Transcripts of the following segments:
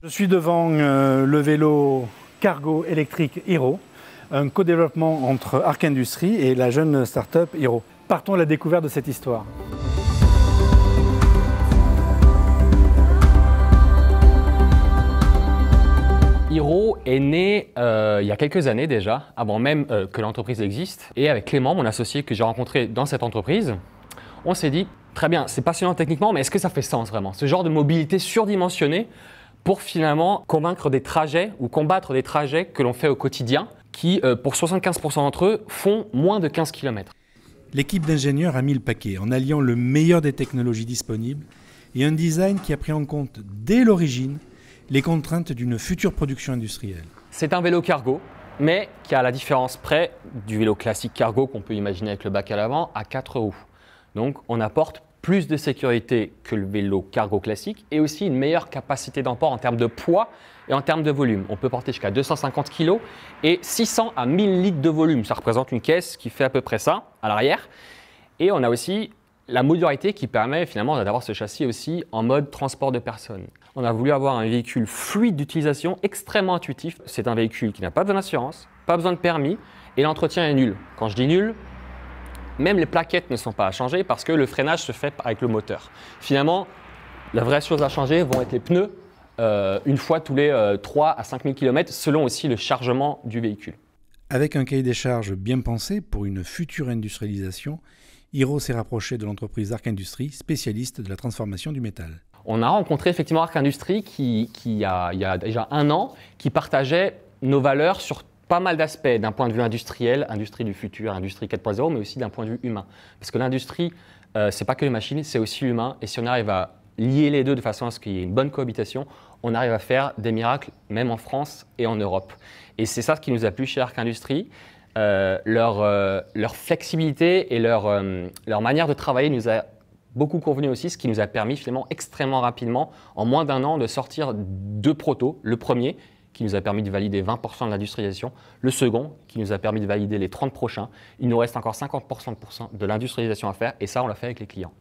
Je suis devant le vélo cargo électrique Hiro, un co-développement entre Arc Industries et la jeune start-up Hiro. Partons à la découverte de cette histoire. Hiro est né il y a quelques années déjà, avant même que l'entreprise existe. Et avec Clément, mon associé que j'ai rencontré dans cette entreprise, on s'est dit, très bien, c'est passionnant techniquement, mais est-ce que ça fait sens vraiment? Ce genre de mobilité surdimensionnée pour finalement convaincre des trajets ou combattre des trajets que l'on fait au quotidien, qui pour 75% d'entre eux font moins de 15 km. L'équipe d'ingénieurs a mis le paquet en alliant le meilleur des technologies disponibles et un design qui a pris en compte dès l'origine les contraintes d'une future production industrielle. C'est un vélo cargo, mais qui a la différence près du vélo classique cargo qu'on peut imaginer avec le bac à l'avant à 4 roues. Donc on apporte plus de sécurité que le vélo cargo classique et aussi une meilleure capacité d'emport en termes de poids et en termes de volume. On peut porter jusqu'à 250 kg et 600 à 1000 litres de volume. Ça représente une caisse qui fait à peu près ça à l'arrière. Et on a aussi la modularité qui permet finalement d'avoir ce châssis aussi en mode transport de personnes. On a voulu avoir un véhicule fluide d'utilisation, extrêmement intuitif. C'est un véhicule qui n'a pas besoin d'assurance, pas besoin de permis et l'entretien est nul. Quand je dis nul, même les plaquettes ne sont pas à changer parce que le freinage se fait avec le moteur. Finalement, la vraie chose à changer vont être les pneus une fois tous les 3 à 5 000 km selon aussi le chargement du véhicule. Avec un cahier des charges bien pensé pour une future industrialisation, Hiro s'est rapproché de l'entreprise Arc Industries, spécialiste de la transformation du métal. On a rencontré effectivement Arc Industries il y a déjà un an, qui partageait nos valeurs sur pas mal d'aspects, d'un point de vue industriel, industrie du futur, industrie 4.0, mais aussi d'un point de vue humain. Parce que l'industrie, c'est pas que les machines, c'est aussi l'humain. Et si on arrive à lier les deux de façon à ce qu'il y ait une bonne cohabitation, on arrive à faire des miracles, même en France et en Europe. Et c'est ça ce qui nous a plu chez Arc Industries. Leur flexibilité et leur manière de travailler nous a beaucoup convenu aussi, ce qui nous a permis finalement extrêmement rapidement, en moins d'1 an, de sortir 2 protos. Le premier, qui nous a permis de valider 20% de l'industrialisation. Le second, qui nous a permis de valider les 30 prochains. Il nous reste encore 50% de l'industrialisation à faire et ça, on l'a fait avec les clients.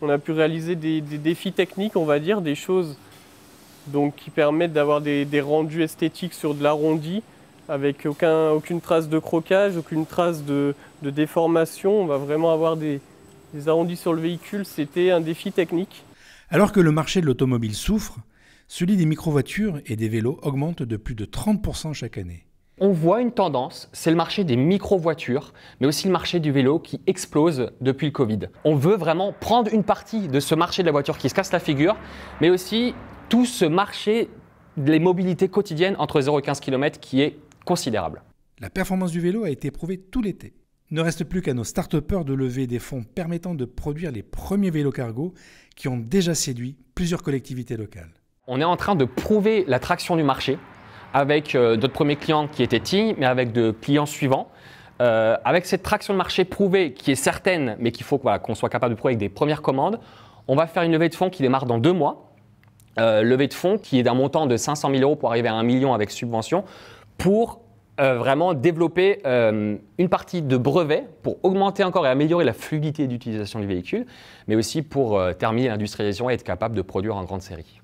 On a pu réaliser des défis techniques, on va dire, des choses donc, qui permettent d'avoir des rendus esthétiques sur de l'arrondi, avec aucune trace de croquage, aucune trace de déformation. On va vraiment avoir des arrondis sur le véhicule. C'était un défi technique. Alors que le marché de l'automobile souffre, celui des micro-voitures et des vélos augmente de plus de 30% chaque année. On voit une tendance, c'est le marché des micro-voitures, mais aussi le marché du vélo qui explose depuis le Covid. On veut vraiment prendre une partie de ce marché de la voiture qui se casse la figure, mais aussi tout ce marché des mobilités quotidiennes entre 0 et 15 km qui est considérable. La performance du vélo a été prouvée tout l'été. Il ne reste plus qu'à nos start-upers de lever des fonds permettant de produire les premiers vélos cargo qui ont déjà séduit plusieurs collectivités locales. On est en train de prouver la traction du marché avec d'autres premiers clients qui étaient Tignes, mais avec de clients suivants. Avec cette traction de marché prouvée qui est certaine, mais qu'il faut qu'on soit capable de prouver avec des premières commandes, on va faire une levée de fonds qui démarre dans 2 mois. Levée de fonds qui est d'un montant de 500 000 € pour arriver à 1 million avec subvention pour vraiment développer une partie de brevets pour augmenter encore et améliorer la fluidité d'utilisation du véhicule, mais aussi pour terminer l'industrialisation et être capable de produire en grande série.